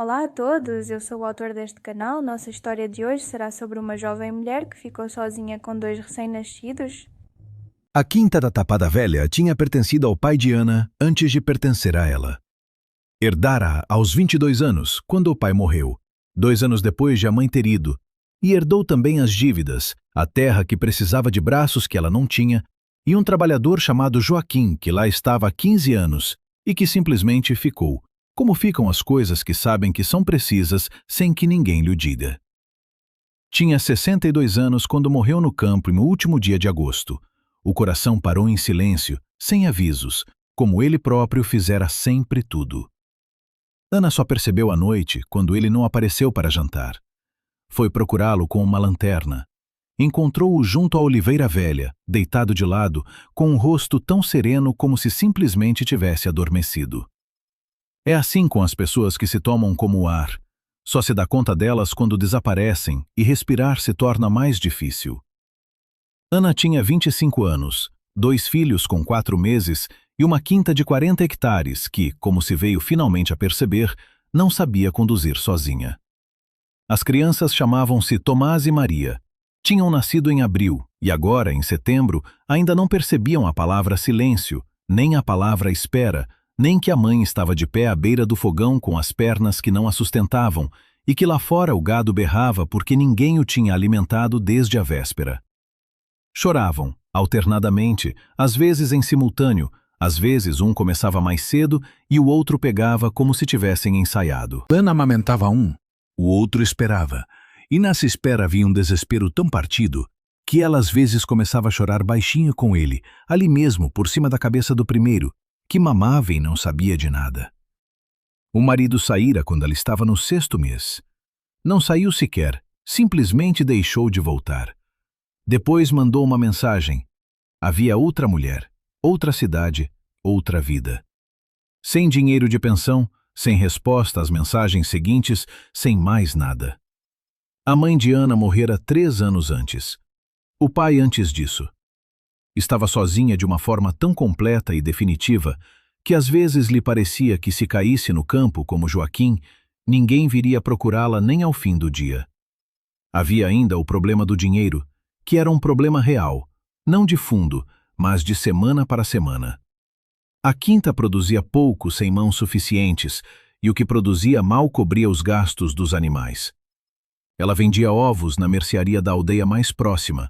Olá a todos, eu sou o autor deste canal. Nossa história de hoje será sobre uma jovem mulher que ficou sozinha com dois recém-nascidos. A quinta da Tapada Velha tinha pertencido ao pai de Ana antes de pertencer a ela. Herdara aos 22 anos, quando o pai morreu, 2 anos depois de a mãe ter ido, e herdou também as dívidas, a terra que precisava de braços que ela não tinha, e um trabalhador chamado Joaquim, que lá estava há 15 anos, e que simplesmente ficou, como ficam as coisas que sabem que são precisas sem que ninguém lhe diga. Tinha 62 anos quando morreu no campo no último dia de agosto. O coração parou em silêncio, sem avisos, como ele próprio fizera sempre tudo. Ana só percebeu à noite, quando ele não apareceu para jantar. Foi procurá-lo com uma lanterna. Encontrou-o junto à oliveira velha, deitado de lado, com um rosto tão sereno como se simplesmente tivesse adormecido. É assim com as pessoas que se tomam como o ar. Só se dá conta delas quando desaparecem e respirar se torna mais difícil. Ana tinha 25 anos, 2 filhos com 4 meses e uma quinta de 40 hectares que, como se veio finalmente a perceber, não sabia conduzir sozinha. As crianças chamavam-se Tomás e Maria. Tinham nascido em abril e agora, em setembro, ainda não percebiam a palavra silêncio, nem a palavra espera, nem que a mãe estava de pé à beira do fogão com as pernas que não a sustentavam e que lá fora o gado berrava porque ninguém o tinha alimentado desde a véspera. Choravam, alternadamente, às vezes em simultâneo, às vezes um começava mais cedo e o outro pegava como se tivessem ensaiado. Ana amamentava um, o outro esperava, e nessa espera havia um desespero tão partido que ela às vezes começava a chorar baixinho com ele, ali mesmo, por cima da cabeça do primeiro, que mamava e não sabia de nada. O marido saíra quando ela estava no 6º mês. Não saiu sequer, simplesmente deixou de voltar. Depois mandou uma mensagem. Havia outra mulher, outra cidade, outra vida. Sem dinheiro de pensão, sem resposta às mensagens seguintes, sem mais nada. A mãe de Ana morrera 3 anos antes. O pai antes disso. Estava sozinha de uma forma tão completa e definitiva que às vezes lhe parecia que se caísse no campo como Joaquim, ninguém viria procurá-la nem ao fim do dia. Havia ainda o problema do dinheiro, que era um problema real, não de fundo, mas de semana para semana. A quinta produzia pouco sem mãos suficientes, e o que produzia mal cobria os gastos dos animais. Ela vendia ovos na mercearia da aldeia mais próxima,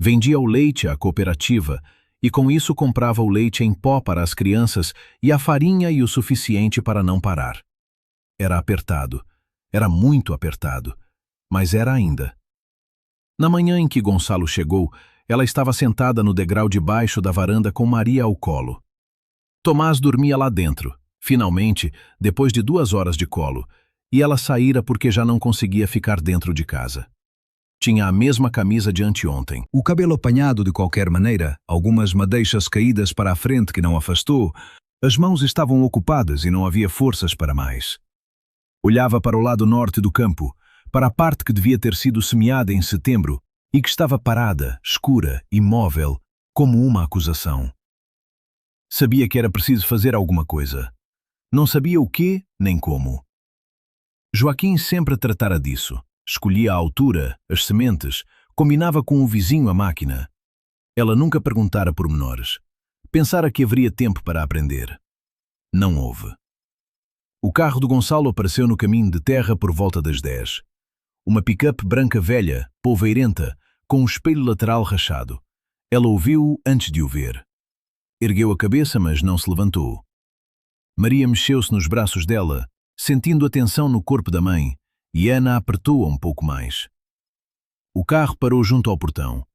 vendia o leite à cooperativa e com isso comprava o leite em pó para as crianças e a farinha e o suficiente para não parar. Era apertado, era muito apertado, mas era ainda. Na manhã em que Gonçalo chegou, ela estava sentada no degrau de baixo da varanda com Maria ao colo. Tomás dormia lá dentro, finalmente, depois de 2 horas de colo, e ela saíra porque já não conseguia ficar dentro de casa. Tinha a mesma camisa de anteontem. O cabelo apanhado de qualquer maneira, algumas madeixas caídas para a frente que não afastou, as mãos estavam ocupadas e não havia forças para mais. Olhava para o lado norte do campo, para a parte que devia ter sido semeada em setembro e que estava parada, escura, imóvel, como uma acusação. Sabia que era preciso fazer alguma coisa. Não sabia o quê nem como. Joaquim sempre tratara disso. Escolhia a altura, as sementes, combinava com o vizinho a máquina. Ela nunca perguntara pormenores. Pensara que haveria tempo para aprender. Não houve. O carro do Gonçalo apareceu no caminho de terra por volta das 10. Uma pick-up branca velha, polveirenta, com um espelho lateral rachado. Ela ouviu-o antes de o ver. Ergueu a cabeça, mas não se levantou. Maria mexeu-se nos braços dela, sentindo a tensão no corpo da mãe, e Ana apertou-a um pouco mais. O carro parou junto ao portão.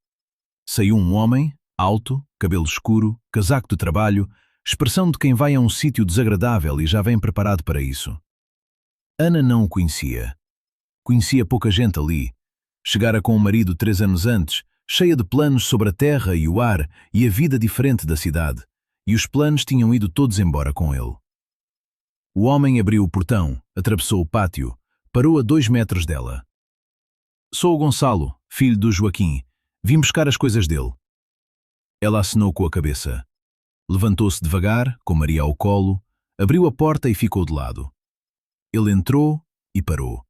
Saiu um homem, alto, cabelo escuro, casaco de trabalho, expressão de quem vai a um sítio desagradável e já vem preparado para isso. Ana não o conhecia. Conhecia pouca gente ali. Chegara com o marido 3 anos antes, cheia de planos sobre a terra e o ar e a vida diferente da cidade, e os planos tinham ido todos embora com ele. O homem abriu o portão, atravessou o pátio, parou a 2 metros dela. Sou o Gonçalo, filho do Joaquim. Vim buscar as coisas dele. Ela acenou com a cabeça. Levantou-se devagar, com Maria ao colo, abriu a porta e ficou de lado. Ele entrou, e parou.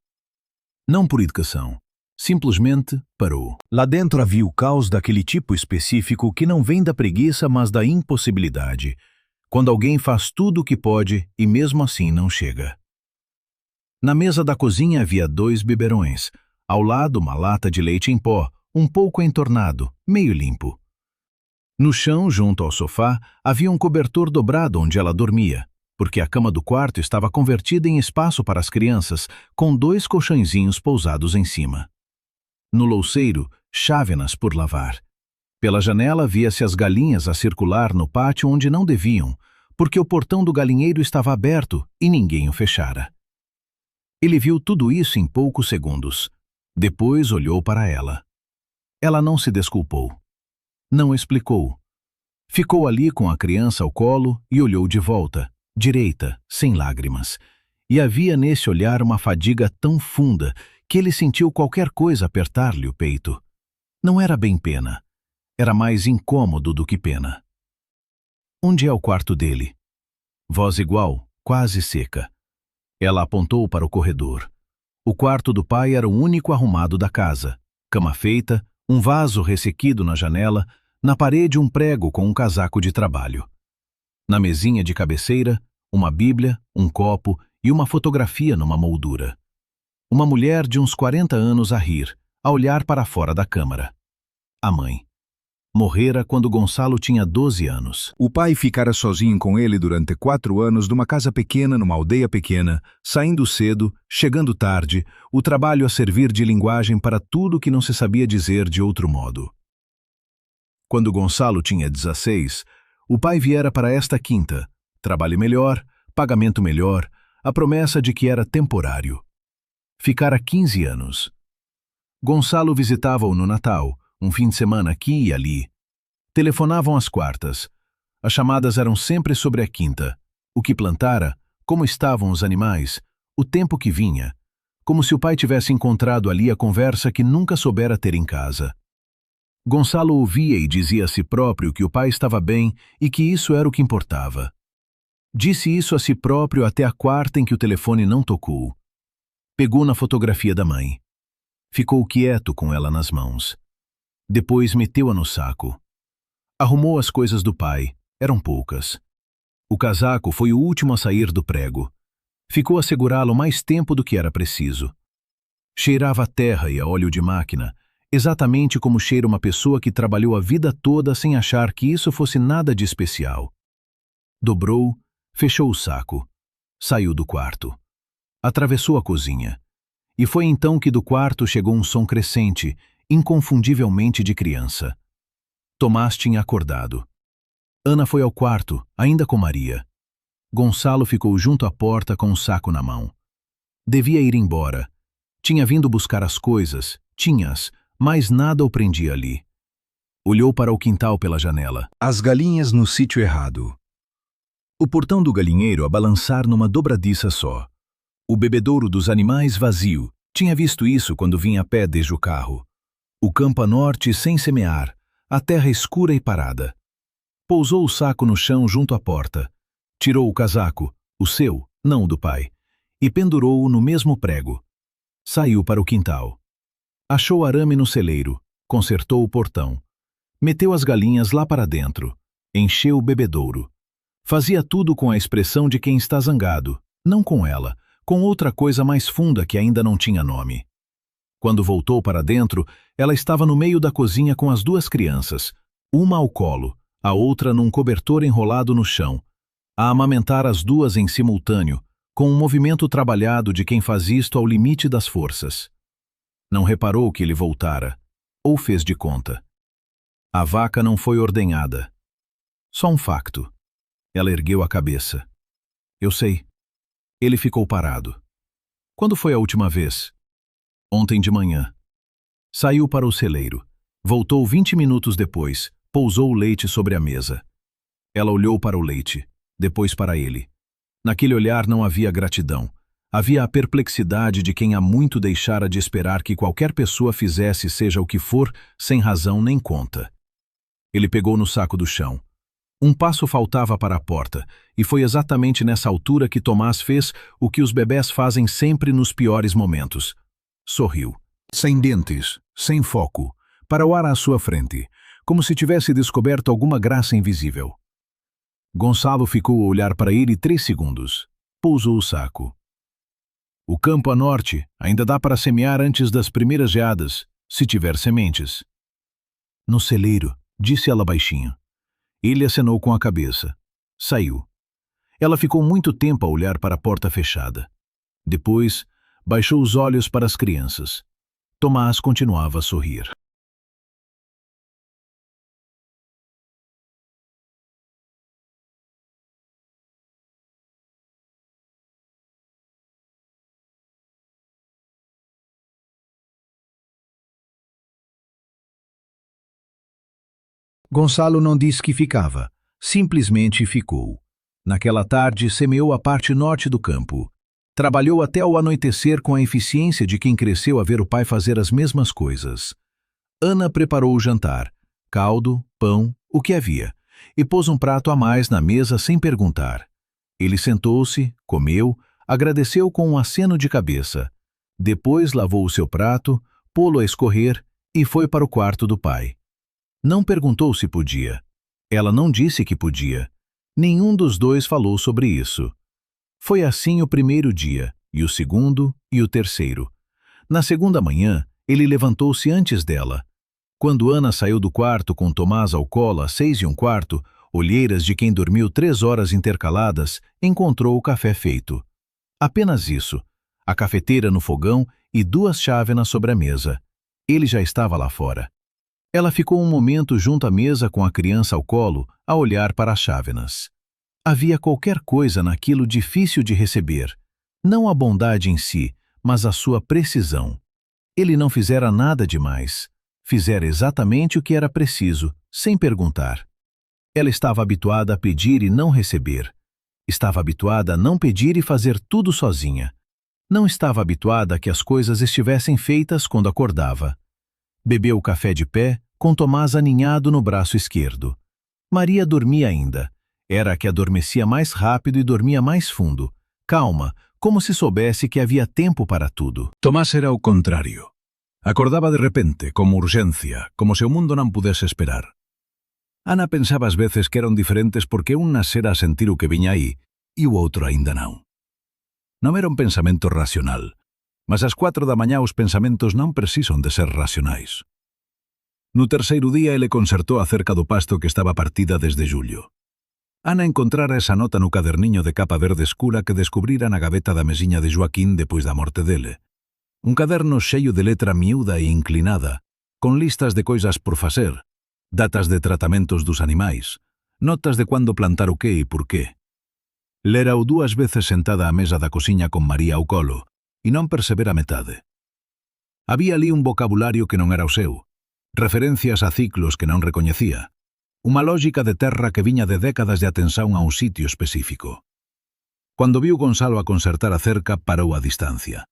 Não por educação. Simplesmente parou. Lá dentro havia o caos daquele tipo específico que não vem da preguiça, mas da impossibilidade. Quando alguém faz tudo o que pode e mesmo assim não chega. Na mesa da cozinha havia 2 biberões. Ao lado, uma lata de leite em pó, um pouco entornado, meio limpo. No chão, junto ao sofá, havia um cobertor dobrado onde ela dormia, porque a cama do quarto estava convertida em espaço para as crianças, com 2 colchõezinhos pousados em cima. No louceiro, chávenas por lavar. Pela janela via-se as galinhas a circular no pátio onde não deviam, porque o portão do galinheiro estava aberto e ninguém o fechara. Ele viu tudo isso em poucos segundos. Depois olhou para ela. Ela não se desculpou. Não explicou. Ficou ali com a criança ao colo e olhou de volta, direita, sem lágrimas. E havia nesse olhar uma fadiga tão funda que ele sentiu qualquer coisa apertar-lhe o peito. Não era bem pena. Era mais incômodo do que pena. Onde é o quarto dele? Voz igual, quase seca. Ela apontou para o corredor. O quarto do pai era o único arrumado da casa. Cama feita, um vaso ressequido na janela, na parede um prego com um casaco de trabalho. Na mesinha de cabeceira, uma bíblia, um copo e uma fotografia numa moldura. Uma mulher de uns 40 anos a rir, a olhar para fora da câmara. A mãe. Morrera quando Gonçalo tinha 12 anos. O pai ficara sozinho com ele durante 4 anos numa casa pequena, numa aldeia pequena, saindo cedo, chegando tarde, o trabalho a servir de linguagem para tudo que não se sabia dizer de outro modo. Quando Gonçalo tinha 16, o pai viera para esta quinta, trabalho melhor, pagamento melhor, a promessa de que era temporário. Ficara 15 anos. Gonçalo visitava-o no Natal, um fim de semana aqui e ali. Telefonavam às quartas. As chamadas eram sempre sobre a quinta. O que plantara, como estavam os animais, o tempo que vinha, como se o pai tivesse encontrado ali a conversa que nunca soubera ter em casa. Gonçalo ouvia e dizia a si próprio que o pai estava bem e que isso era o que importava. Disse isso a si próprio até a quarta em que o telefone não tocou. Pegou na fotografia da mãe. Ficou quieto com ela nas mãos. Depois meteu-a no saco. Arrumou as coisas do pai. Eram poucas. O casaco foi o último a sair do prego. Ficou a segurá-lo mais tempo do que era preciso. Cheirava a terra e a óleo de máquina, exatamente como cheira uma pessoa que trabalhou a vida toda sem achar que isso fosse nada de especial. Dobrou, fechou o saco. Saiu do quarto. Atravessou a cozinha. E foi então que do quarto chegou um som crescente, inconfundivelmente de criança. Tomás tinha acordado. Ana foi ao quarto, ainda com Maria. Gonçalo ficou junto à porta com um saco na mão. Devia ir embora. Tinha vindo buscar as coisas, tinha-as, mas nada o prendia ali. Olhou para o quintal pela janela. As galinhas no sítio errado. O portão do galinheiro a balançar numa dobradiça só. O bebedouro dos animais vazio. Tinha visto isso quando vinha a pé desde o carro. O campo a norte sem semear, a terra escura e parada. Pousou o saco no chão junto à porta. Tirou o casaco, o seu, não o do pai, e pendurou-o no mesmo prego. Saiu para o quintal. Achou arame no celeiro, consertou o portão. Meteu as galinhas lá para dentro. Encheu o bebedouro. Fazia tudo com a expressão de quem está zangado, não com ela, com outra coisa mais funda que ainda não tinha nome. Quando voltou para dentro, ela estava no meio da cozinha com as 2 crianças, uma ao colo, a outra num cobertor enrolado no chão, a amamentar as 2 em simultâneo, com um movimento trabalhado de quem faz isto ao limite das forças. Não reparou que ele voltara, ou fez de conta. A vaca não foi ordenhada. Só um facto. Ela ergueu a cabeça. Eu sei. Ele ficou parado. Quando foi a última vez? Ontem de manhã. Saiu para o celeiro. Voltou 20 minutos depois. Pousou o leite sobre a mesa. Ela olhou para o leite, depois para ele. Naquele olhar não havia gratidão. Havia a perplexidade de quem há muito deixara de esperar que qualquer pessoa fizesse seja o que for, sem razão nem conta. Ele pegou no saco do chão. Um passo faltava para a porta, e foi exatamente nessa altura que Tomás fez o que os bebés fazem sempre nos piores momentos. Sorriu. Sem dentes, sem foco, para o ar à sua frente, como se tivesse descoberto alguma graça invisível. Gonçalo ficou a olhar para ele 3 segundos. Pousou o saco. O campo a norte ainda dá para semear antes das primeiras geadas, se tiver sementes. No celeiro, disse ela baixinho. Ele acenou com a cabeça. Saiu. Ela ficou muito tempo a olhar para a porta fechada. Depois, baixou os olhos para as crianças. Tomás continuava a sorrir. Gonçalo não disse que ficava, simplesmente ficou. Naquela tarde, semeou a parte norte do campo. Trabalhou até o anoitecer com a eficiência de quem cresceu a ver o pai fazer as mesmas coisas. Ana preparou o jantar, caldo, pão, o que havia, e pôs um prato a mais na mesa sem perguntar. Ele sentou-se, comeu, agradeceu com um aceno de cabeça. Depois lavou o seu prato, pô-lo a escorrer e foi para o quarto do pai. Não perguntou se podia. Ela não disse que podia. Nenhum dos dois falou sobre isso. Foi assim o primeiro dia, e o segundo, e o terceiro. Na segunda manhã, ele levantou-se antes dela. Quando Ana saiu do quarto com Tomás ao colo às 6:15, olheiras de quem dormiu 3 horas intercaladas, encontrou o café feito. Apenas isso. A cafeteira no fogão e 2 chávenas sobre a mesa. Ele já estava lá fora. Ela ficou um momento junto à mesa com a criança ao colo, a olhar para as chávenas. Havia qualquer coisa naquilo difícil de receber. Não a bondade em si, mas a sua precisão. Ele não fizera nada demais. Fizera exatamente o que era preciso, sem perguntar. Ela estava habituada a pedir e não receber. Estava habituada a não pedir e fazer tudo sozinha. Não estava habituada a que as coisas estivessem feitas quando acordava. Bebeu o café de pé, com Tomás aninhado no braço esquerdo. Maria dormia ainda. Era a que adormecia mais rápido e dormia mais fundo, calma, como se soubesse que havia tempo para tudo. Tomás era o contrário. Acordaba de repente, con urxencia, como se o mundo non pudese esperar. Ana pensaba ás veces que eran diferentes porque un nasera a sentir o que viña aí e o outro aínda non. Non era un pensamento racional, mas ás 4 da mañá os pensamentos non precisan de ser racionais. No terceiro día ele consertou acerca do pasto que estaba partida desde jullo. Ana encontrara esa nota no caderniño de capa verde escura que descubrira na gaveta da mesiña de Joaquín depois da morte dele. Un caderno cheio de letra miúda e inclinada, con listas de coisas por facer, datas de tratamentos dos animais, notas de cuando plantar o que e por qué. Lera-o 2 veces sentada á mesa da cociña con María ao colo, e non percebera metade. Había ali un vocabulario que non era o seu, referencias a ciclos que non recoñecía, unha lógica de terra que viña de décadas de atención a un sitio específico. Cando viu Gonçalo a consertar a cerca, parou a distancia.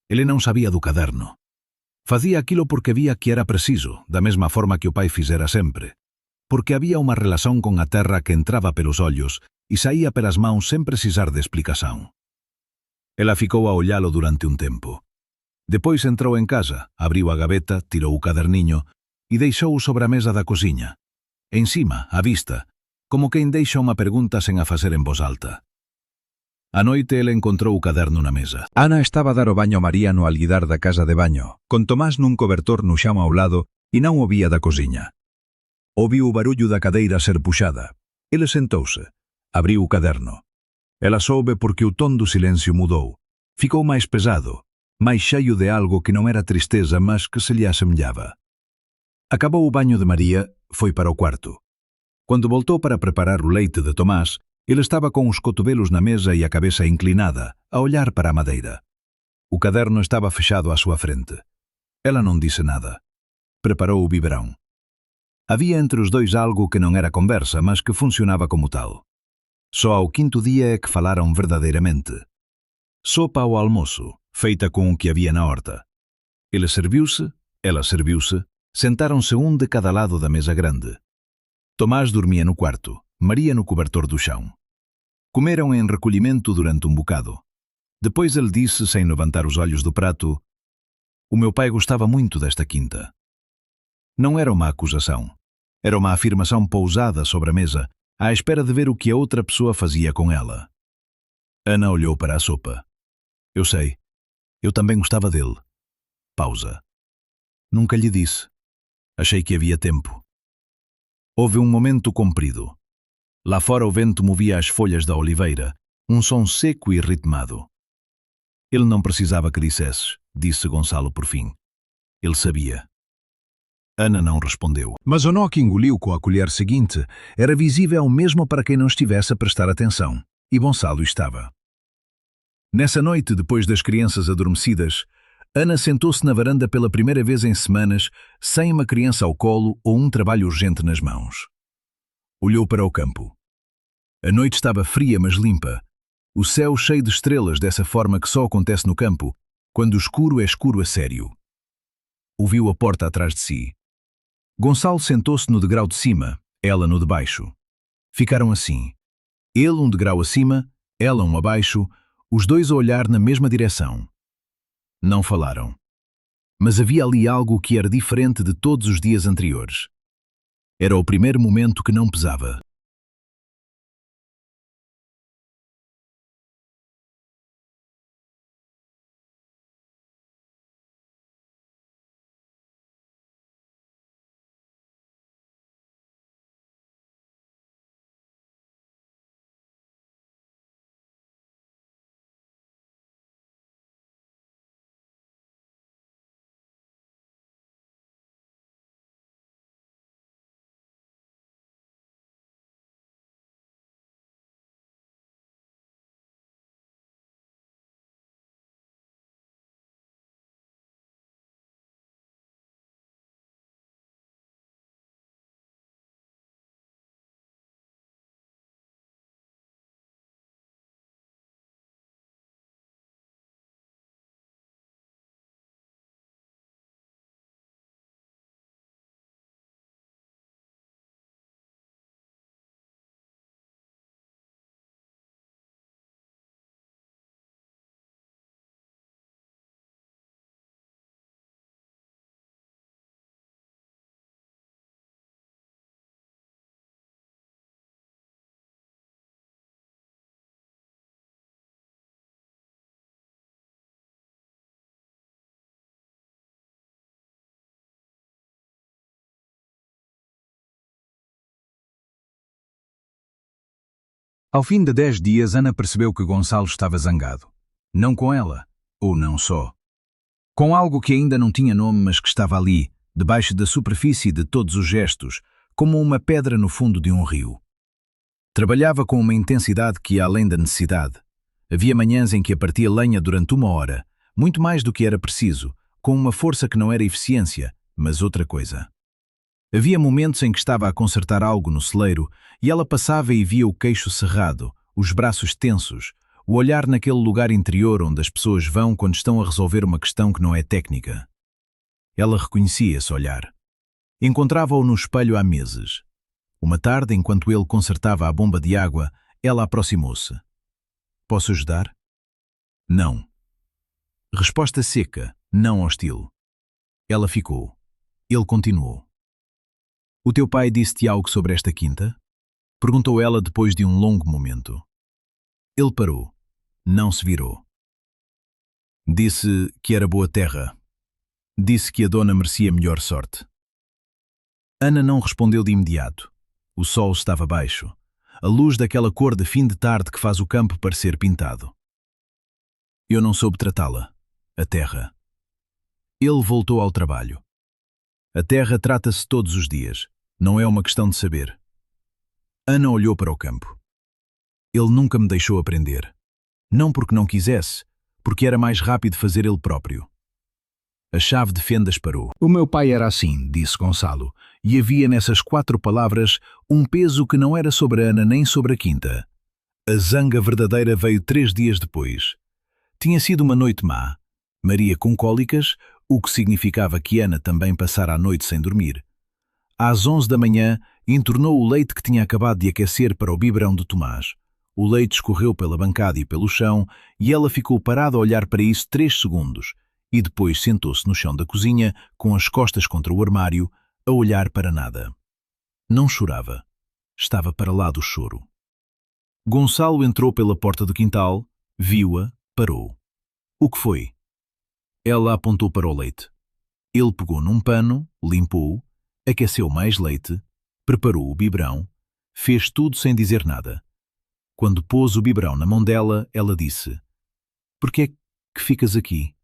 Ele non sabía do caderno. Facía aquilo porque vía que era preciso, da mesma forma que o pai fixera sempre, porque había unha relación con a terra que entraba pelos ollos e saía pelas mãos sen precisar de explicación. Ela ficou a ollalo durante un tempo. Depois entrou en casa, abriu a gaveta, tirou o caderniño e deixou sobre a mesa da cociña. Encima, á vista, como quen deixa unha pregunta sen a facer en voz alta. A noite ele encontrou o caderno na mesa. Ana estaba a dar o baño a María no alguidar da casa de baño, con Tomás nun cobertor no xamo ao lado e non o vía da cociña. Ouviu o barullo da cadeira ser puxada. Ele sentouse, abriu o caderno. Ela soube porque o ton do silencio mudou. Ficou máis pesado, máis cheio de algo que non era tristeza, mas que se lle asemellaba. Acabou o baño de María, foi para o cuarto. Cando voltou para preparar o leite de Tomás, ele estaba con os cotovelos na mesa e a cabeza inclinada, a olhar para a madeira. O caderno estaba fechado á súa frente. Ela non dise nada. Preparou o biberón. Había entre os dois algo que non era conversa, mas que funcionaba como tal. Só ao 5º día é que falaron verdadeiramente. Sopa ao almoço, feita con o que había na horta. Ele serviuse, ela serviuse, sentáronse un de cada lado da mesa grande. Tomás dormía no cuarto, Maria no cobertor do chão. Comeram em recolhimento durante um bocado. Depois ele disse, sem levantar os olhos do prato: "O meu pai gostava muito desta quinta." Não era uma acusação. Era uma afirmação pousada sobre a mesa, à espera de ver o que a outra pessoa fazia com ela. Ana olhou para a sopa. "Eu sei. Eu também gostava dele." Pausa. "Nunca lhe disse. Achei que havia tempo." Houve um momento comprido. Lá fora o vento movia as folhas da oliveira, um som seco e ritmado. "Ele não precisava que dissesses", disse Gonçalo por fim. "Ele sabia." Ana não respondeu. Mas o nó que engoliu com a colher seguinte era visível mesmo para quem não estivesse a prestar atenção, e Gonçalo estava. Nessa noite, depois das crianças adormecidas, Ana sentou-se na varanda pela primeira vez em semanas, sem uma criança ao colo ou um trabalho urgente nas mãos. Olhou para o campo. A noite estava fria, mas limpa. O céu cheio de estrelas, dessa forma que só acontece no campo, quando o escuro é escuro a sério. Ouviu a porta atrás de si. Gonçalo sentou-se no degrau de cima, ela no de baixo. Ficaram assim. Ele um degrau acima, ela um abaixo, os dois a olhar na mesma direção. Não falaram. Mas havia ali algo que era diferente de todos os dias anteriores. Era o primeiro momento que não pesava. Ao fim de 10 dias, Ana percebeu que Gonçalo estava zangado. Não com ela, ou não só. Com algo que ainda não tinha nome, mas que estava ali, debaixo da superfície de todos os gestos, como uma pedra no fundo de um rio. Trabalhava com uma intensidade que ia além da necessidade. Havia manhãs em que a partia lenha durante 1 hora, muito mais do que era preciso, com uma força que não era eficiência, mas outra coisa. Havia momentos em que estava a consertar algo no celeiro e ela passava e via o queixo cerrado, os braços tensos, o olhar naquele lugar interior onde as pessoas vão quando estão a resolver uma questão que não é técnica. Ela reconhecia esse olhar. Encontrava-o no espelho há meses. Uma tarde, enquanto ele consertava a bomba de água, ela aproximou-se. "Posso ajudar?" "Não." Resposta seca, não hostil. Ela ficou. Ele continuou. "O teu pai disse-te algo sobre esta quinta?" Perguntou ela depois de um longo momento. Ele parou. Não se virou. "Disse que era boa terra. Disse que a dona merecia melhor sorte." Ana não respondeu de imediato. O sol estava baixo. A luz daquela cor de fim de tarde que faz o campo parecer pintado. "Eu não soube tratá-la. A terra." Ele voltou ao trabalho. "A terra trata-se todos os dias. Não é uma questão de saber." Ana olhou para o campo. "Ele nunca me deixou aprender. Não porque não quisesse, porque era mais rápido fazer ele próprio." A chave de fendas parou. "O meu pai era assim", disse Gonçalo, e havia nessas 4 palavras um peso que não era sobre Ana nem sobre a quinta. A zanga verdadeira veio 3 dias depois. Tinha sido uma noite má. Maria com cólicas, o que significava que Ana também passara a noite sem dormir. Às 11 da manhã, e entornou o leite que tinha acabado de aquecer para o biberão de Tomás. O leite escorreu pela bancada e pelo chão, e ela ficou parada a olhar para isso 3 segundos, e depois sentou-se no chão da cozinha, com as costas contra o armário, a olhar para nada. Não chorava. Estava para lá do choro. Gonçalo entrou pela porta do quintal, viu-a, parou. O que foi? Ela apontou para o leite. Ele pegou num pano, limpou-o, aqueceu mais leite, preparou o biberão, fez tudo sem dizer nada. Quando pôs o biberão na mão dela, ela disse: "Por que é que ficas aqui?"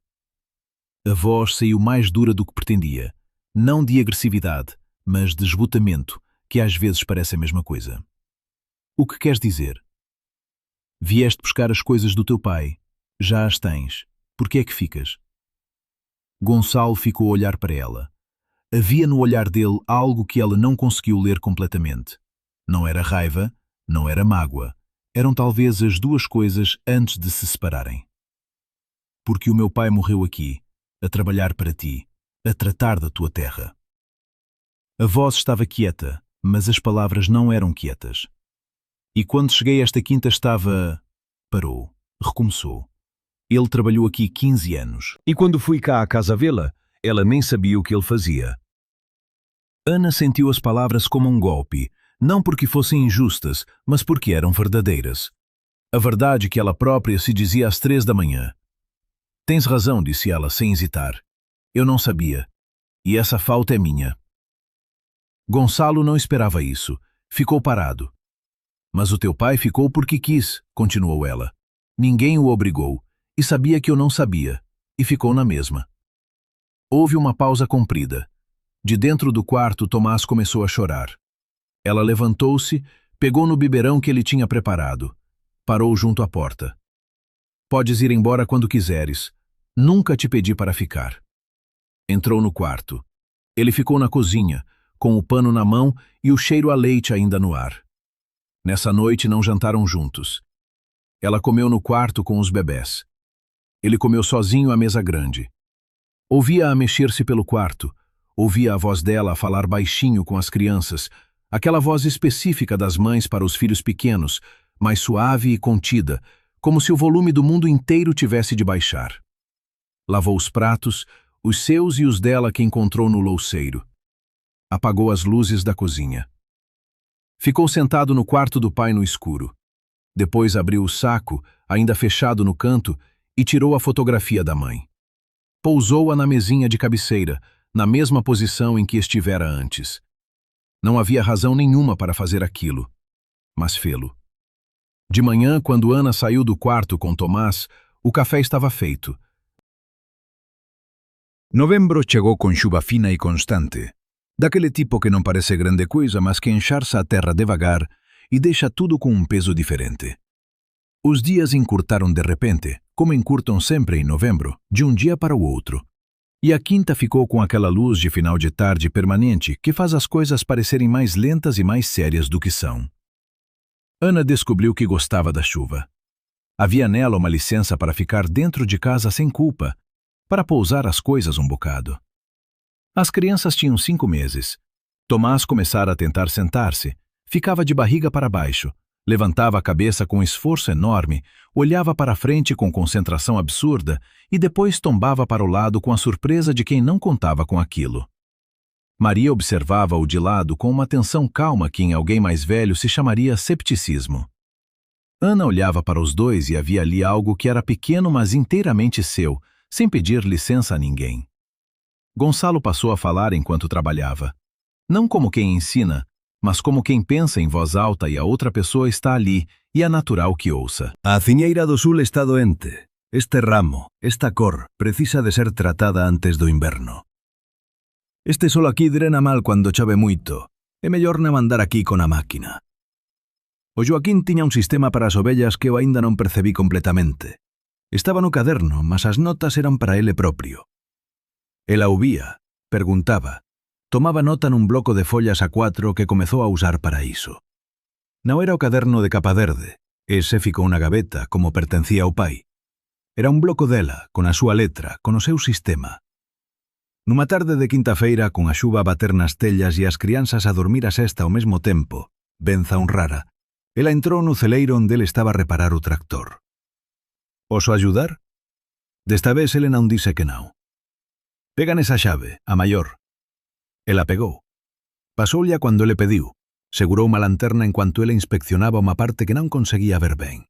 A voz saiu mais dura do que pretendia, não de agressividade, mas de esgotamento, que às vezes parece a mesma coisa. "O que queres dizer?" "Vieste buscar as coisas do teu pai. Já as tens. Por que é que ficas?" Gonçalo ficou a olhar para ela. Havia no olhar dele algo que ela não conseguiu ler completamente. Não era raiva, não era mágoa. Eram talvez as duas coisas antes de se separarem. "Porque o meu pai morreu aqui, a trabalhar para ti, a tratar da tua terra." A voz estava quieta, mas as palavras não eram quietas. "E quando cheguei esta quinta estava..." Parou, recomeçou. "Ele trabalhou aqui 15 anos. E quando fui cá à casa vê-la, ela nem sabia o que ele fazia." Ana sentiu as palavras como um golpe, não porque fossem injustas, mas porque eram verdadeiras. A verdade que ela própria se dizia às 3 da manhã. "Tens razão", disse ela sem hesitar. "Eu não sabia. E essa falta é minha." Gonçalo não esperava isso. Ficou parado. "Mas o teu pai ficou porque quis", continuou ela. "Ninguém o obrigou, e sabia que eu não sabia, e ficou na mesma." Houve uma pausa comprida. De dentro do quarto, Tomás começou a chorar. Ela levantou-se, pegou no biberão que ele tinha preparado. Parou junto à porta. "Podes ir embora quando quiseres. Nunca te pedi para ficar." Entrou no quarto. Ele ficou na cozinha, com o pano na mão e o cheiro a leite ainda no ar. Nessa noite não jantaram juntos. Ela comeu no quarto com os bebés. Ele comeu sozinho à mesa grande. Ouvia-a mexer-se pelo quarto. Ouvia a voz dela a falar baixinho com as crianças, aquela voz específica das mães para os filhos pequenos, mais suave e contida, como se o volume do mundo inteiro tivesse de baixar. Lavou os pratos, os seus e os dela que encontrou no louceiro. Apagou as luzes da cozinha. Ficou sentado no quarto do pai no escuro. Depois abriu o saco, ainda fechado no canto, e tirou a fotografia da mãe. Pousou-a na mesinha de cabeceira, na mesma posição em que estivera antes. Não havia razão nenhuma para fazer aquilo, mas fê-lo. De manhã, quando Ana saiu do quarto com Tomás, o café estava feito. Novembro chegou com chuva fina e constante. Daquele tipo que não parece grande coisa, mas que encharça a terra devagar e deixa tudo com um peso diferente. Os dias encurtaram de repente, como encurtam sempre em novembro, de um dia para o outro. E a quinta ficou com aquela luz de final de tarde permanente que faz as coisas parecerem mais lentas e mais sérias do que são. Ana descobriu que gostava da chuva. Havia nela uma licença para ficar dentro de casa sem culpa, para pousar as coisas um bocado. As crianças tinham 5 meses. Tomás começara a tentar sentar-se, ficava de barriga para baixo, levantava a cabeça com esforço enorme, olhava para a frente com concentração absurda e depois tombava para o lado com a surpresa de quem não contava com aquilo. Maria observava-o de lado com uma atenção calma que em alguém mais velho se chamaria cepticismo. Ana olhava para os dois e havia ali algo que era pequeno mas inteiramente seu, sem pedir licença a ninguém. Gonçalo passou a falar enquanto trabalhava. Não como quem ensina, mas como quem pensa em voz alta e a outra pessoa está ali e é natural que ouça. A azinheira do sul está doente. Este ramo, esta cor, precisa de ser tratada antes do inverno. Este sol aquí drena mal quando chove moito. É mellor non mandar aquí con a máquina. O Joaquín tiña un sistema para as ovellas que eu aínda non percebí completamente. Estaba no caderno, mas as notas eran para ele propio. Ela ouvía, perguntaba, tomaba nota nun bloco de follas A4 que comezou a usar para iso. Non era o caderno de capa verde, ese ficou na gaveta como pertencía ao pai. Era un bloco dela, con a súa letra, con o seu sistema. Numa tarde de quinta-feira, con a xuva a bater nas tellas e as crianzas a dormir a sesta ao mesmo tempo, benza honrara, ela entrou no celeiro onde ele estaba a reparar o tractor. Oso ayudar? Desta vez ele non dise que non. Pega nesa xave, a maior. Ela pegou. Pasoulla cando ele pediu. Segurou unha lanterna enquanto ele inspeccionaba unha parte que non conseguía ver ben.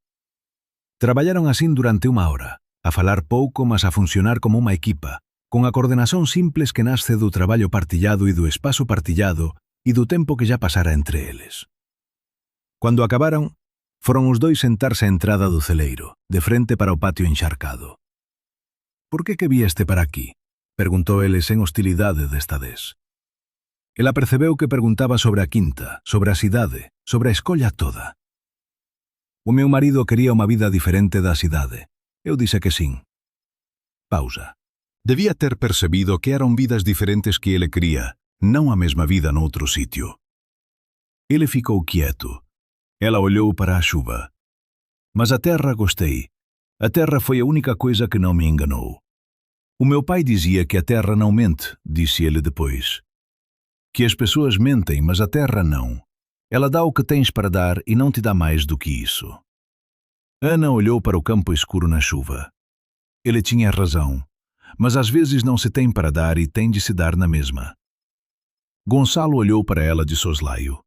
Traballaron asín durante 1 hora, a falar pouco mas a funcionar como unha equipa, con a coordenación simples que nasce do traballo partillado e do espazo partillado e do tempo que ya pasara entre eles. Cando acabaron, foron os dois sentarse á entrada do celeiro, de frente para o patio encharcado. «Por que vieste para aquí?», perguntou ele sen hostilidade desta vez. Ela percebeu que perguntaba sobre a quinta, sobre a cidade, sobre a escolla toda. «O meu marido quería unha vida diferente da cidade. Eu dise que sin». Pausa. Debía ter percebido que eran vidas diferentes que ele quería, non a mesma vida noutro sitio. Ele ficou quieto. Ela olhou para a chuva. «Mas a terra gostei. A terra foi a única coisa que não me enganou. O meu pai dizia que a terra não mente», disse ele depois. «Que as pessoas mentem, mas a terra não. Ela dá o que tens para dar e não te dá mais do que isso». Ana olhou para o campo escuro na chuva. Ele tinha razão, mas às vezes não se tem para dar e tem de se dar na mesma. Gonçalo olhou para ela de soslaio.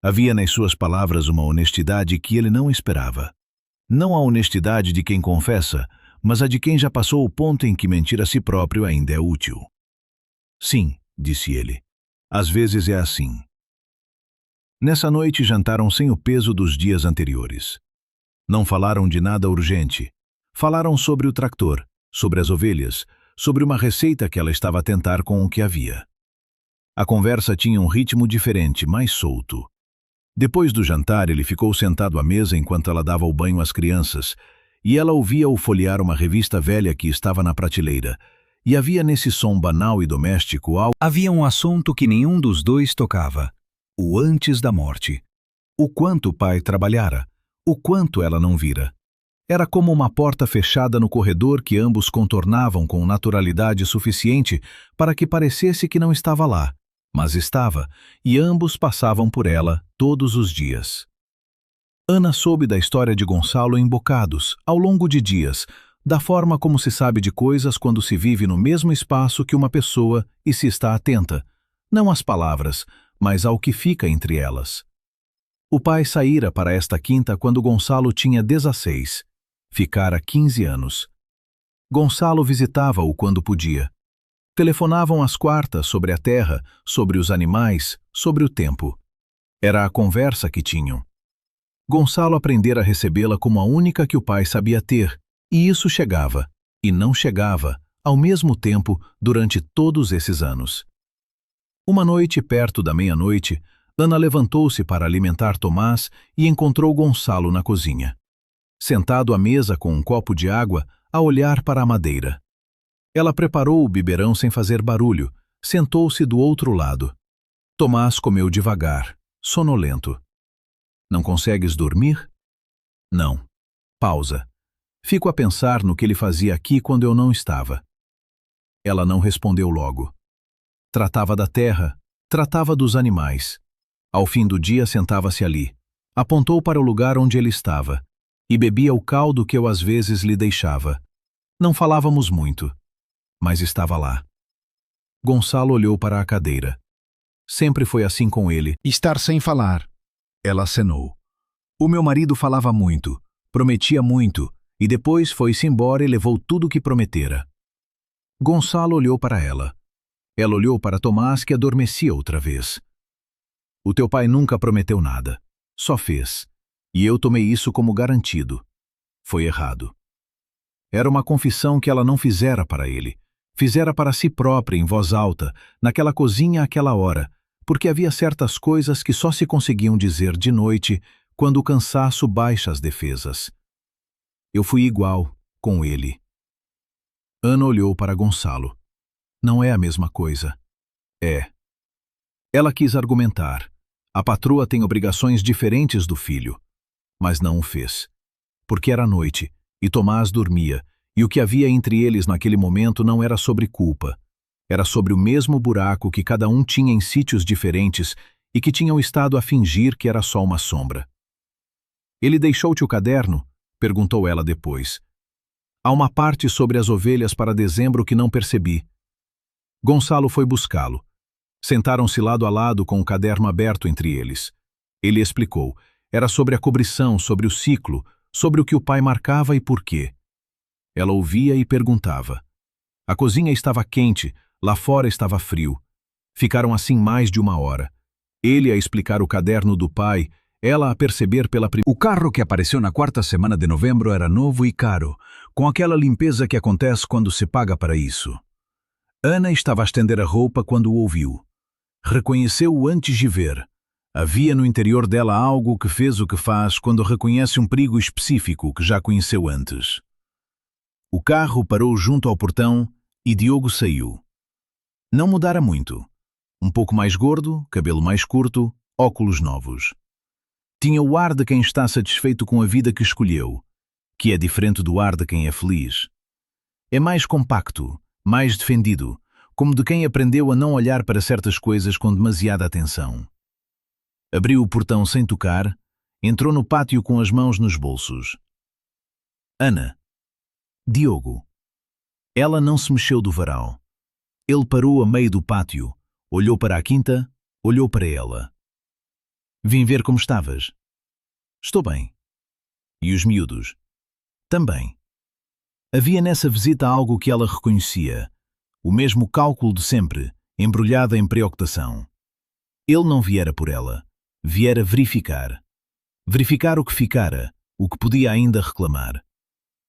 Havia nas suas palavras uma honestidade que ele não esperava. Não a honestidade de quem confessa, mas a de quem já passou o ponto em que mentir a si próprio ainda é útil. «Sim», disse ele, «às vezes é assim». Nessa noite jantaram sem o peso dos dias anteriores. Não falaram de nada urgente. Falaram sobre o tractor, sobre as ovelhas, sobre uma receita que ela estava a tentar com o que havia. A conversa tinha um ritmo diferente, mais solto. Depois do jantar, ele ficou sentado à mesa enquanto ela dava o banho às crianças, e ela ouvia-o folhear uma revista velha que estava na prateleira, e havia nesse som banal e doméstico algo. Havia um assunto que nenhum dos dois tocava: o antes da morte. O quanto o pai trabalhara, o quanto ela não vira. Era como uma porta fechada no corredor que ambos contornavam com naturalidade suficiente para que parecesse que não estava lá, mas estava, e ambos passavam por ela todos os dias. Ana soube da história de Gonçalo em bocados, ao longo de dias, da forma como se sabe de coisas quando se vive no mesmo espaço que uma pessoa e se está atenta, não às palavras, mas ao que fica entre elas. O pai saíra para esta quinta quando Gonçalo tinha 16, ficara 15 anos. Gonçalo visitava-o quando podia. Telefonavam às quartas sobre a terra, sobre os animais, sobre o tempo. Era a conversa que tinham. Gonçalo aprendera a recebê-la como a única que o pai sabia ter, e isso chegava, e não chegava, ao mesmo tempo, durante todos esses anos. Uma noite, perto da meia-noite, Ana levantou-se para alimentar Tomás e encontrou Gonçalo na cozinha. Sentado à mesa com um copo de água, a olhar para a madeira. Ela preparou o biberão sem fazer barulho, sentou-se do outro lado. Tomás comeu devagar, sonolento. Não consegues dormir? Não. Pausa. Fico a pensar no que ele fazia aqui quando eu não estava. Ela não respondeu logo. Tratava da terra, tratava dos animais. Ao fim do dia sentava-se ali. Apontou para o lugar onde ele estava e bebia o caldo que eu às vezes lhe deixava. Não falávamos muito, mas estava lá. Gonçalo olhou para a cadeira. Sempre foi assim com ele. Estar sem falar. Ela acenou. O meu marido falava muito, prometia muito, e depois foi-se embora e levou tudo o que prometera. Gonçalo olhou para ela. Ela olhou para Tomás, que adormecia outra vez. O teu pai nunca prometeu nada, só fez, e eu tomei isso como garantido. Foi errado. Era uma confissão que ela não fizera para ele, fizera para si própria em voz alta, naquela cozinha àquela hora, porque havia certas coisas que só se conseguiam dizer de noite, quando o cansaço baixa as defesas. Eu fui igual, com ele. Ana olhou para Gonçalo. Não é a mesma coisa. É. Ela quis argumentar. A patroa tem obrigações diferentes do filho. Mas não o fez. Porque era noite, e Tomás dormia, e o que havia entre eles naquele momento não era sobre culpa. Era sobre o mesmo buraco que cada um tinha em sítios diferentes e que tinham estado a fingir que era só uma sombra. Ele deixou-te o caderno? Perguntou ela depois. Há uma parte sobre as ovelhas para dezembro que não percebi. Gonçalo foi buscá-lo. Sentaram-se lado a lado com o caderno aberto entre eles. Ele explicou. Era sobre a cobrição, sobre o ciclo, sobre o que o pai marcava e por quê. Ela ouvia e perguntava. A cozinha estava quente, lá fora estava frio. Ficaram assim mais de 1 hora. Ele a explicar o caderno do pai, ela a perceber pela primeira. O carro que apareceu na 4ª semana de novembro era novo e caro, com aquela limpeza que acontece quando se paga para isso. Ana estava a estender a roupa quando o ouviu. Reconheceu-o antes de ver. Havia no interior dela algo que fez o que faz quando reconhece um perigo específico que já conheceu antes. O carro parou junto ao portão e Diogo saiu. Não mudara muito. Um pouco mais gordo, cabelo mais curto, óculos novos. Tinha o ar de quem está satisfeito com a vida que escolheu, que é diferente do ar de quem é feliz. É mais compacto, mais defendido, como de quem aprendeu a não olhar para certas coisas com demasiada atenção. Abriu o portão sem tocar, entrou no pátio com as mãos nos bolsos. Ana. Diogo. Ela não se mexeu do varal. Ele parou a meio do pátio, olhou para a quinta, olhou para ela. Vim ver como estavas. Estou bem. E os miúdos? Também. Havia nessa visita algo que ela reconhecia, o mesmo cálculo de sempre, embrulhada em preocupação. Ele não viera por ela, viera verificar. Verificar o que ficara, o que podia ainda reclamar.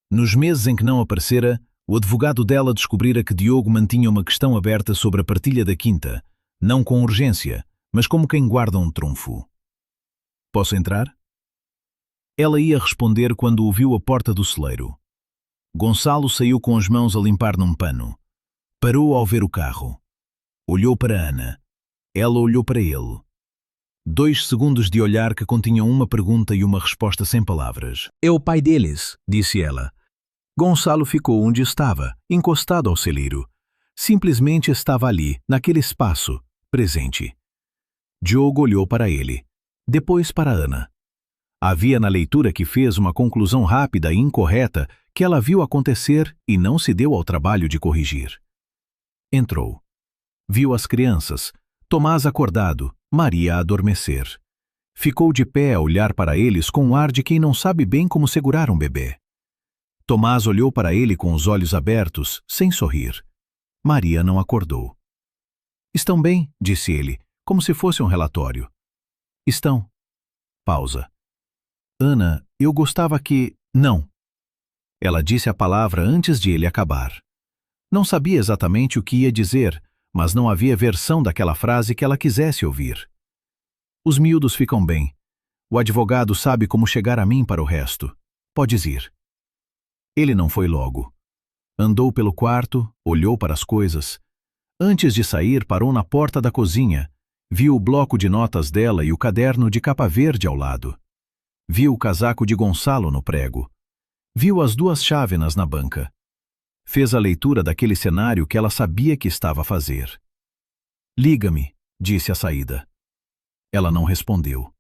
Nos meses em que não aparecera, o advogado dela descobrira que Diogo mantinha uma questão aberta sobre a partilha da quinta, não com urgência, mas como quem guarda um trunfo. Posso entrar? Ela ia responder quando ouviu a porta do celeiro. Gonçalo saiu com as mãos a limpar num pano. Parou ao ver o carro. Olhou para Ana. Ela olhou para ele. 2 segundos de olhar que continham uma pergunta e uma resposta sem palavras. É o pai deles, disse ela. Gonçalo ficou onde estava, encostado ao celeiro. Simplesmente estava ali, naquele espaço, presente. Diogo olhou para ele, depois para Ana. Havia na leitura que fez uma conclusão rápida e incorreta que ela viu acontecer e não se deu ao trabalho de corrigir. Entrou. Viu as crianças, Tomás acordado, Maria a adormecer. Ficou de pé a olhar para eles com o ar de quem não sabe bem como segurar um bebê. Tomás olhou para ele com os olhos abertos, sem sorrir. Maria não acordou. Estão bem, disse ele, como se fosse um relatório. Estão. Pausa. Ana, eu gostava que... Não. Ela disse a palavra antes de ele acabar. Não sabia exatamente o que ia dizer, mas não havia versão daquela frase que ela quisesse ouvir. Os miúdos ficam bem. O advogado sabe como chegar a mim para o resto. Podes ir. Ele não foi logo. Andou pelo quarto, olhou para as coisas. Antes de sair, parou na porta da cozinha. Viu o bloco de notas dela e o caderno de capa verde ao lado. Viu o casaco de Gonçalo no prego. Viu as 2 chávenas na banca. Fez a leitura daquele cenário que ela sabia que estava a fazer. Liga-me, disse à saída. Ela não respondeu.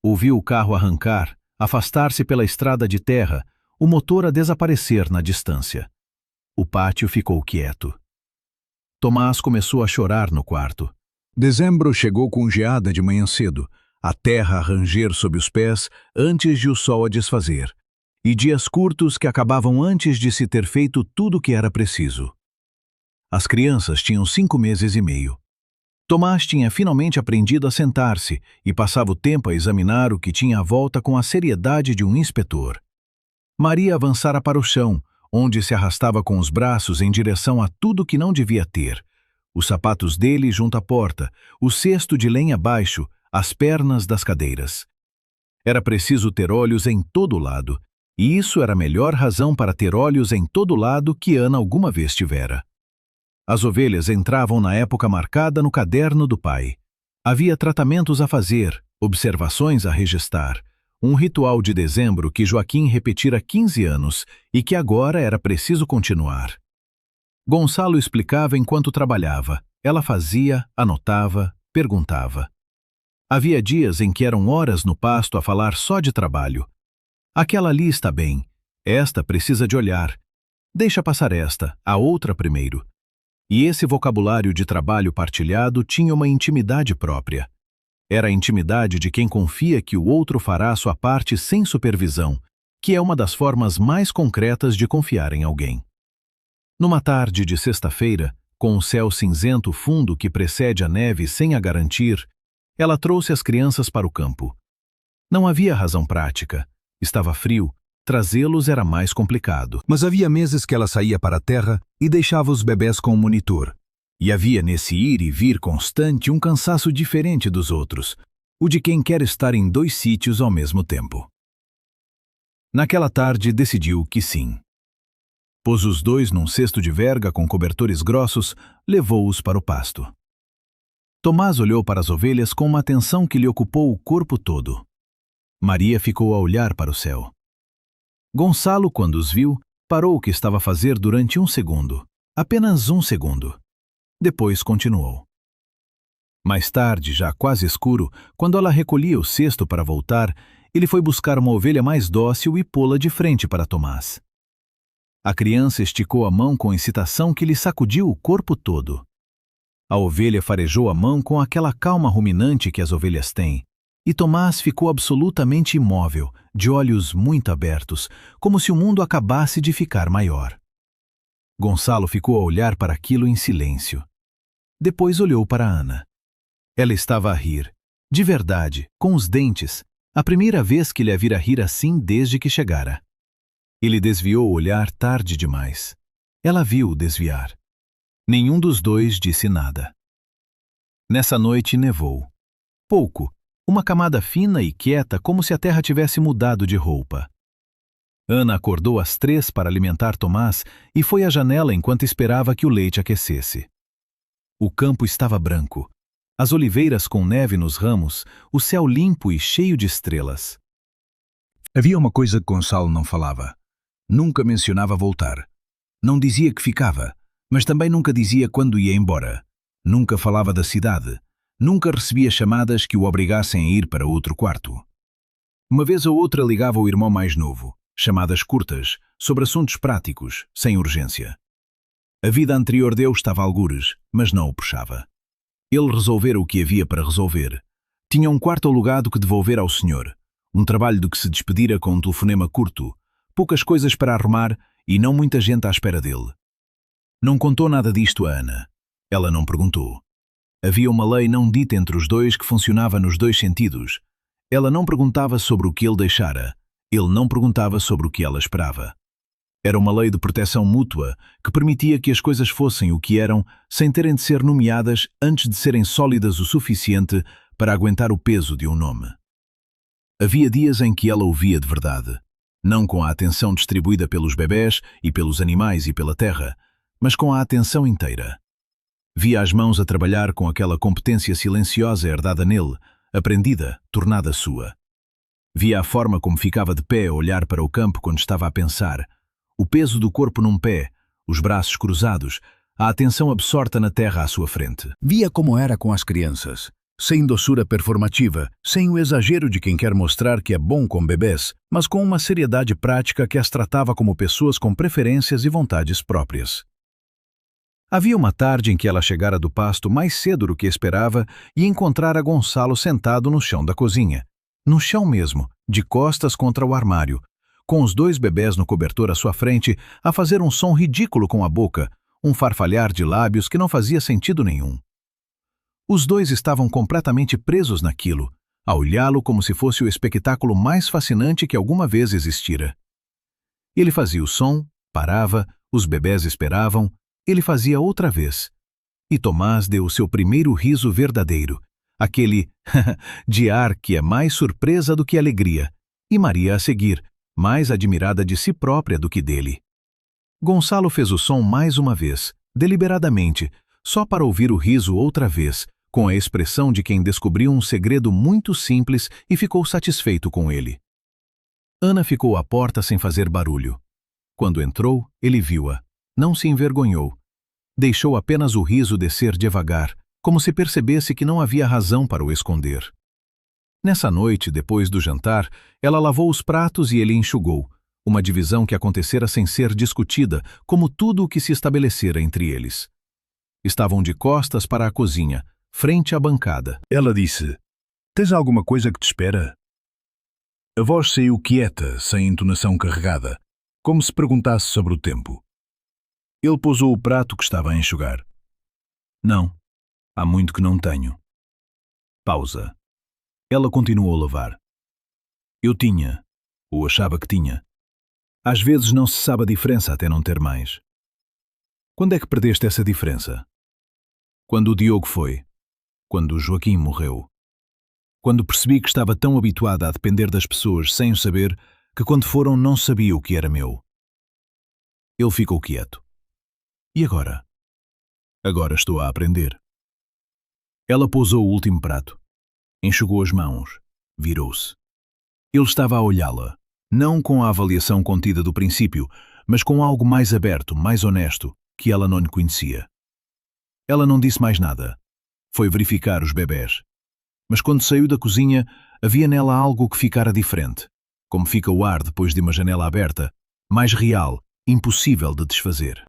Ouviu o carro arrancar, afastar-se pela estrada de terra, o motor a desaparecer na distância. O pátio ficou quieto. Tomás começou a chorar no quarto. Dezembro chegou com geada de manhã cedo, a terra a ranger sob os pés antes de o sol a desfazer, e dias curtos que acabavam antes de se ter feito tudo o que era preciso. As crianças tinham 5 meses e meio. Tomás tinha finalmente aprendido a sentar-se e passava o tempo a examinar o que tinha à volta com a seriedade de um inspetor. Maria avançara para o chão, onde se arrastava com os braços em direção a tudo que não devia ter. Os sapatos dele junto à porta, o cesto de lenha abaixo, as pernas das cadeiras. Era preciso ter olhos em todo lado, e isso era a melhor razão para ter olhos em todo lado que Ana alguma vez tivera. As ovelhas entravam na época marcada no caderno do pai. Havia tratamentos a fazer, observações a registrar, um ritual de dezembro que Joaquim repetira 15 anos e que agora era preciso continuar. Gonçalo explicava enquanto trabalhava. Ela fazia, anotava, perguntava. Havia dias em que eram horas no pasto a falar só de trabalho. Aquela ali está bem. Esta precisa de olhar. Deixa passar esta, a outra primeiro. E esse vocabulário de trabalho partilhado tinha uma intimidade própria. Era a intimidade de quem confia que o outro fará sua parte sem supervisão, que é uma das formas mais concretas de confiar em alguém. Numa tarde de sexta-feira, com o céu cinzento fundo que precede a neve sem a garantir, ela trouxe as crianças para o campo. Não havia razão prática. Estava frio. Trazê-los era mais complicado. Mas havia meses que ela saía para a terra e deixava os bebés com o monitor. E havia nesse ir e vir constante um cansaço diferente dos outros, o de quem quer estar em 2 sítios ao mesmo tempo. Naquela tarde decidiu que sim. Pôs os 2 num cesto de verga com cobertores grossos, levou-os para o pasto. Tomás olhou para as ovelhas com uma atenção que lhe ocupou o corpo todo. Maria ficou a olhar para o céu. Gonçalo, quando os viu, parou o que estava a fazer durante 1 segundo. Apenas 1 segundo. Depois continuou. Mais tarde, já quase escuro, quando ela recolhia o cesto para voltar, ele foi buscar uma ovelha mais dócil e pô-la de frente para Tomás. A criança esticou a mão com excitação que lhe sacudiu o corpo todo. A ovelha farejou a mão com aquela calma ruminante que as ovelhas têm, e Tomás ficou absolutamente imóvel, de olhos muito abertos, como se o mundo acabasse de ficar maior. Gonçalo ficou a olhar para aquilo em silêncio. Depois olhou para Ana. Ela estava a rir, de verdade, com os dentes, a primeira vez que lhe a vira rir assim desde que chegara. Ele desviou o olhar tarde demais. Ela viu-o desviar. Nenhum dos 2 disse nada. Nessa noite nevou. Pouco, uma camada fina e quieta como se a terra tivesse mudado de roupa. Ana acordou às 3 para alimentar Tomás e foi à janela enquanto esperava que o leite aquecesse. O campo estava branco, as oliveiras com neve nos ramos, o céu limpo e cheio de estrelas. Havia uma coisa que Gonçalo não falava. Nunca mencionava voltar. Não dizia que ficava, mas também nunca dizia quando ia embora. Nunca falava da cidade. Nunca recebia chamadas que o obrigassem a ir para outro quarto. Uma vez ou outra ligava o irmão mais novo, chamadas curtas, sobre assuntos práticos, sem urgência. A vida anterior dele estava a algures, mas não o puxava. Ele resolvera o que havia para resolver. Tinha um quarto alugado que devolver ao senhor, um trabalho do que se despedira com um telefonema curto, poucas coisas para arrumar e não muita gente à espera dele. Não contou nada disto a Ana. Ela não perguntou. Havia uma lei não dita entre os 2 que funcionava nos 2 sentidos. Ela não perguntava sobre o que ele deixara. Ele não perguntava sobre o que ela esperava. Era uma lei de proteção mútua que permitia que as coisas fossem o que eram sem terem de ser nomeadas antes de serem sólidas o suficiente para aguentar o peso de um nome. Havia dias em que ela ouvia de verdade, não com a atenção distribuída pelos bebés e pelos animais e pela terra, mas com a atenção inteira. Via as mãos a trabalhar com aquela competência silenciosa herdada nele, aprendida, tornada sua. Via a forma como ficava de pé a olhar para o campo quando estava a pensar, o peso do corpo num pé, os braços cruzados, a atenção absorta na terra à sua frente. Via como era com as crianças, sem doçura performativa, sem o exagero de quem quer mostrar que é bom com bebês, mas com uma seriedade prática que as tratava como pessoas com preferências e vontades próprias. Havia uma tarde em que ela chegara do pasto mais cedo do que esperava e encontrara Gonçalo sentado no chão da cozinha. No chão mesmo, de costas contra o armário, com os 2 bebés no cobertor à sua frente, a fazer um som ridículo com a boca, um farfalhar de lábios que não fazia sentido nenhum. Os 2 estavam completamente presos naquilo, a olhá-lo como se fosse o espetáculo mais fascinante que alguma vez existira. Ele fazia o som, parava, os bebés esperavam, ele fazia outra vez. E Tomás deu o seu primeiro riso verdadeiro, aquele de ar que é mais surpresa do que alegria, e Maria a seguir, mais admirada de si própria do que dele. Gonçalo fez o som mais uma vez, deliberadamente, só para ouvir o riso outra vez, com a expressão de quem descobriu um segredo muito simples e ficou satisfeito com ele. Ana ficou à porta sem fazer barulho. Quando entrou, ele viu-a. Não se envergonhou. Deixou apenas o riso descer devagar, como se percebesse que não havia razão para o esconder. Nessa noite, depois do jantar, ela lavou os pratos e ele enxugou, uma divisão que acontecera sem ser discutida, como tudo o que se estabelecera entre eles. Estavam de costas para a cozinha, frente à bancada. Ela disse: "Tens alguma coisa que te espera?" A voz saiu quieta, sem entonação carregada, como se perguntasse sobre o tempo. Ele pousou o prato que estava a enxugar. Não, há muito que não tenho. Pausa. Ela continuou a lavar. Eu tinha, ou achava que tinha. Às vezes não se sabe a diferença até não ter mais. Quando é que perdeste essa diferença? Quando o Diogo foi. Quando o Joaquim morreu. Quando percebi que estava tão habituada a depender das pessoas sem o saber, que quando foram não sabia o que era meu. Ele ficou quieto. E agora? Agora estou a aprender. Ela pousou o último prato. Enxugou as mãos. Virou-se. Ele estava a olhá-la, não com a avaliação contida do princípio, mas com algo mais aberto, mais honesto, que ela não lhe conhecia. Ela não disse mais nada. Foi verificar os bebés. Mas quando saiu da cozinha, havia nela algo que ficara diferente, como fica o ar depois de uma janela aberta, mais real, impossível de desfazer.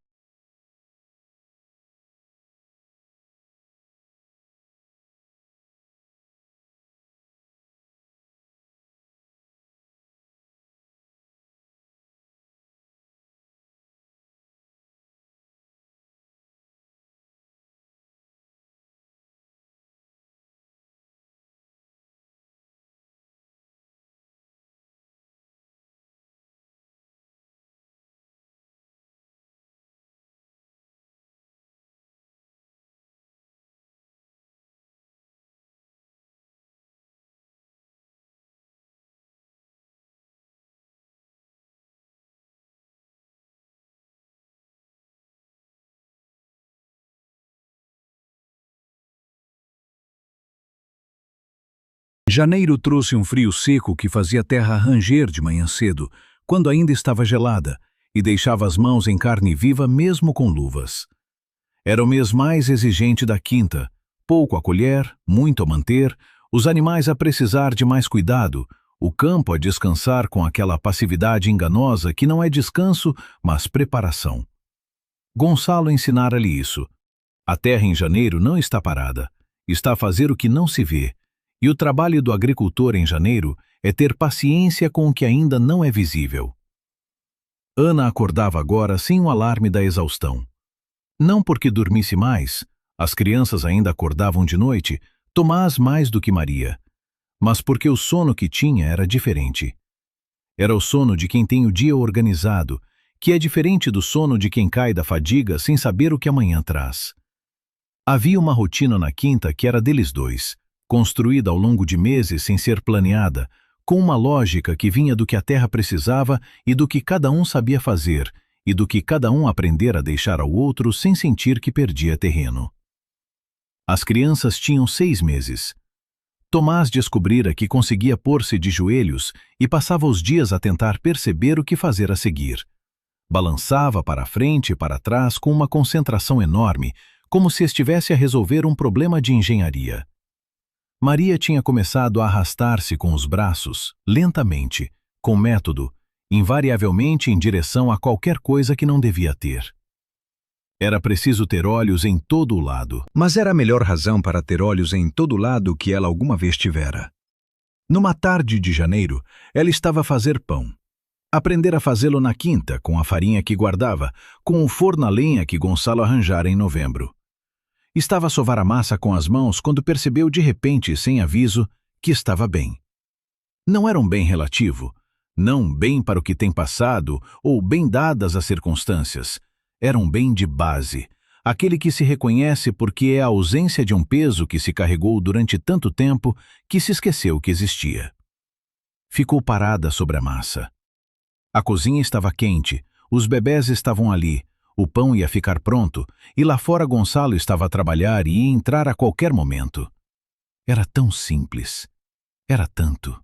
Janeiro trouxe um frio seco que fazia a terra ranger de manhã cedo, quando ainda estava gelada, e deixava as mãos em carne viva mesmo com luvas. Era o mês mais exigente da quinta, pouco a colher, muito a manter, os animais a precisar de mais cuidado, o campo a descansar com aquela passividade enganosa que não é descanso, mas preparação. Gonçalo ensinara-lhe isso. A terra em janeiro não está parada, está a fazer o que não se vê, e o trabalho do agricultor em janeiro é ter paciência com o que ainda não é visível. Ana acordava agora sem o alarme da exaustão. Não porque dormisse mais, as crianças ainda acordavam de noite, Tomás mais do que Maria, mas porque o sono que tinha era diferente. Era o sono de quem tem o dia organizado, que é diferente do sono de quem cai da fadiga sem saber o que amanhã traz. Havia uma rotina na quinta que era deles dois, construída ao longo de meses sem ser planeada, com uma lógica que vinha do que a terra precisava e do que cada um sabia fazer, e do que cada um aprendera a deixar ao outro sem sentir que perdia terreno. As crianças tinham 6 meses. Tomás descobrira que conseguia pôr-se de joelhos e passava os dias a tentar perceber o que fazer a seguir. Balançava para frente e para trás com uma concentração enorme, como se estivesse a resolver um problema de engenharia. Maria tinha começado a arrastar-se com os braços, lentamente, com método, invariavelmente em direção a qualquer coisa que não devia ter. Era preciso ter olhos em todo o lado. Mas era a melhor razão para ter olhos em todo lado que ela alguma vez tivera. Numa tarde de janeiro, ela estava a fazer pão. Aprendera a fazê-lo na quinta, com a farinha que guardava, com o forno a lenha que Gonçalo arranjara em novembro. Estava a sovar a massa com as mãos quando percebeu de repente, sem aviso, que estava bem. Não era um bem relativo, não bem para o que tem passado ou bem dadas as circunstâncias. Era um bem de base, aquele que se reconhece porque é a ausência de um peso que se carregou durante tanto tempo que se esqueceu que existia. Ficou parada sobre a massa. A cozinha estava quente, os bebés estavam ali, o pão ia ficar pronto, e lá fora Gonçalo estava a trabalhar e ia entrar a qualquer momento. Era tão simples. Era tanto.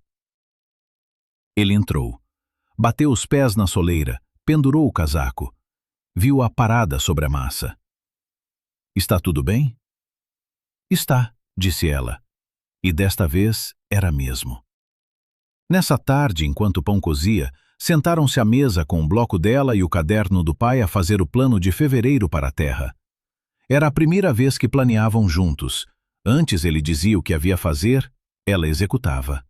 Ele entrou. Bateu os pés na soleira, pendurou o casaco. Viu-a parada sobre a massa. Está tudo bem? Está, disse ela. E desta vez era mesmo. Nessa tarde, enquanto o pão cozia, sentaram-se à mesa com o bloco dela e o caderno do pai a fazer o plano de fevereiro para a terra. Era a primeira vez que planeavam juntos. Antes ele dizia o que havia a fazer, ela executava.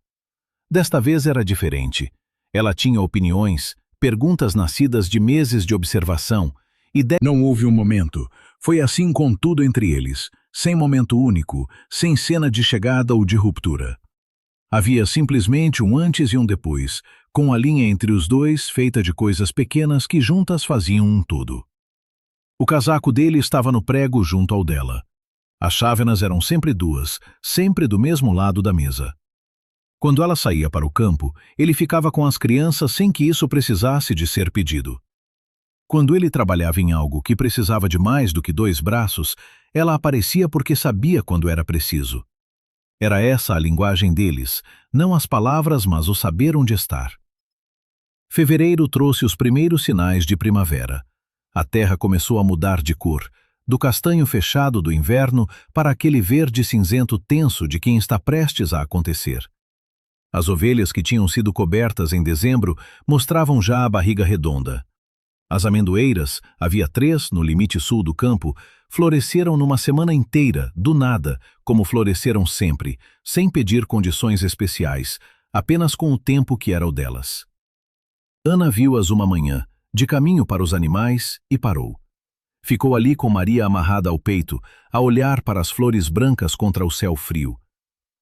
Desta vez era diferente. Ela tinha opiniões, perguntas nascidas de meses de observação, e Não houve um momento. Foi assim com tudo entre eles, sem momento único, sem cena de chegada ou de ruptura. Havia simplesmente um antes e um depois, com a linha entre os dois feita de coisas pequenas que juntas faziam um todo. O casaco dele estava no prego junto ao dela. As chávenas eram sempre duas, sempre do mesmo lado da mesa. Quando ela saía para o campo, ele ficava com as crianças sem que isso precisasse de ser pedido. Quando ele trabalhava em algo que precisava de mais do que 2 braços, ela aparecia porque sabia quando era preciso. Era essa a linguagem deles, não as palavras, mas o saber onde estar. Fevereiro trouxe os primeiros sinais de primavera. A terra começou a mudar de cor, do castanho fechado do inverno para aquele verde cinzento tenso de quem está prestes a acontecer. As ovelhas que tinham sido cobertas em dezembro mostravam já a barriga redonda. As amendoeiras, havia 3 no limite sul do campo, floresceram numa semana inteira, do nada, como floresceram sempre, sem pedir condições especiais, apenas com o tempo que era o delas. Ana viu-as uma manhã, de caminho para os animais, e parou. Ficou ali com Maria amarrada ao peito, a olhar para as flores brancas contra o céu frio.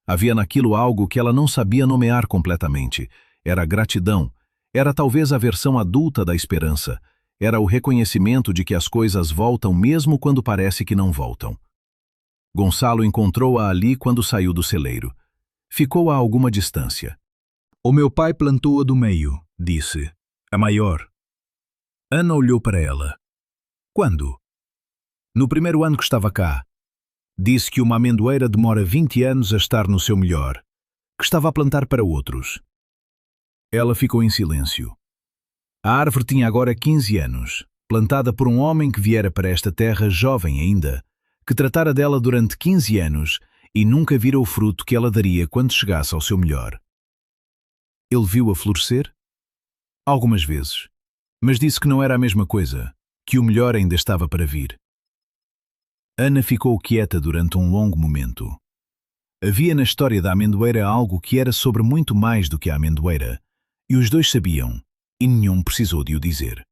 Havia naquilo algo que ela não sabia nomear completamente. Era gratidão, era talvez a versão adulta da esperança. Era o reconhecimento de que as coisas voltam mesmo quando parece que não voltam. Gonçalo encontrou-a ali quando saiu do celeiro. Ficou a alguma distância. O meu pai plantou-a do meio, disse. A maior. Ana olhou para ela. Quando? No primeiro ano que estava cá. Disse que uma amendoeira demora 20 anos a estar no seu melhor, que estava a plantar para outros. Ela ficou em silêncio. A árvore tinha agora 15 anos, plantada por um homem que viera para esta terra jovem ainda, que tratara dela durante 15 anos e nunca vira o fruto que ela daria quando chegasse ao seu melhor. Ele viu-a florescer? Algumas vezes, mas disse que não era a mesma coisa, que o melhor ainda estava para vir. Ana ficou quieta durante um longo momento. Havia na história da amendoeira algo que era sobre muito mais do que a amendoeira, e os dois sabiam, e nenhum precisou de o dizer.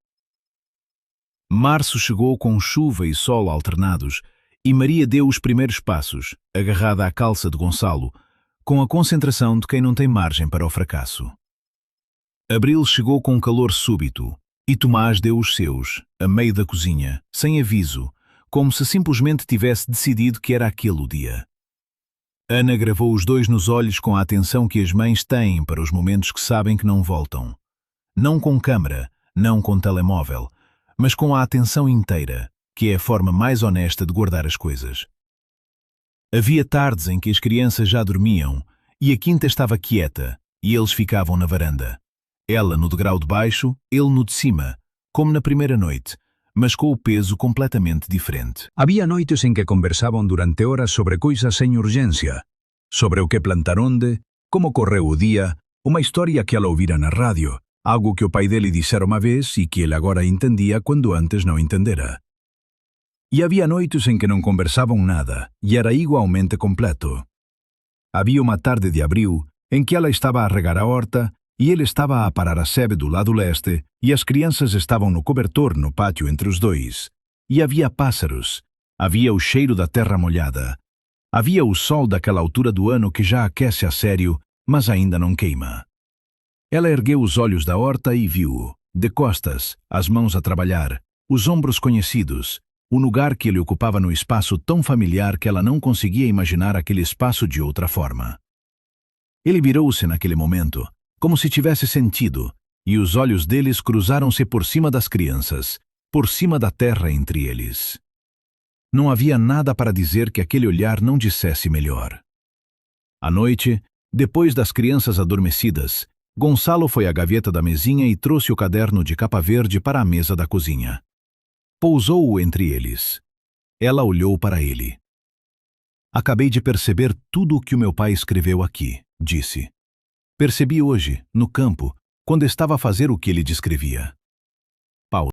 Março chegou com chuva e sol alternados, e Maria deu os primeiros passos, agarrada à calça de Gonçalo, com a concentração de quem não tem margem para o fracasso. Abril chegou com calor súbito, e Tomás deu os seus, a meio da cozinha, sem aviso, como se simplesmente tivesse decidido que era aquele o dia. Ana gravou os dois nos olhos com a atenção que as mães têm para os momentos que sabem que não voltam. Não com câmara, não com telemóvel, mas com a atenção inteira, que é a forma mais honesta de guardar as coisas. Havia tardes em que as crianças já dormiam e a quinta estava quieta e eles ficavam na varanda. Ela no degrau de baixo, ele no de cima, como na primeira noite, mas com o peso completamente diferente. Había noites en que conversaban durante horas sobre coisas sem urgência, sobre o que plantar onde, como correu o día, uma historia que ela ouvira na radio, algo que o pai dele dissera uma vez e que ele agora entendia quando antes não entendera. E havia noites em que não conversavam nada, e era igualmente completo. Havia uma tarde de abril em que ela estava a regar a horta e ele estava a aparar a sebe do lado leste e as crianças estavam no cobertor no pátio entre os dois. E havia pássaros, havia o cheiro da terra molhada, havia o sol daquela altura do ano que já aquece a sério, mas ainda não queima. Ela ergueu os olhos da horta e viu-o, de costas, as mãos a trabalhar, os ombros conhecidos, o lugar que ele ocupava no espaço tão familiar que ela não conseguia imaginar aquele espaço de outra forma. Ele virou-se naquele momento, como se tivesse sentido, e os olhos deles cruzaram-se por cima das crianças, por cima da terra entre eles. Não havia nada para dizer que aquele olhar não dissesse melhor. À noite, depois das crianças adormecidas, Gonçalo foi à gaveta da mesinha e trouxe o caderno de capa verde para a mesa da cozinha. Pousou-o entre eles. Ela olhou para ele. Acabei de perceber tudo o que o meu pai escreveu aqui, disse. Percebi hoje, no campo, quando estava a fazer o que ele descrevia.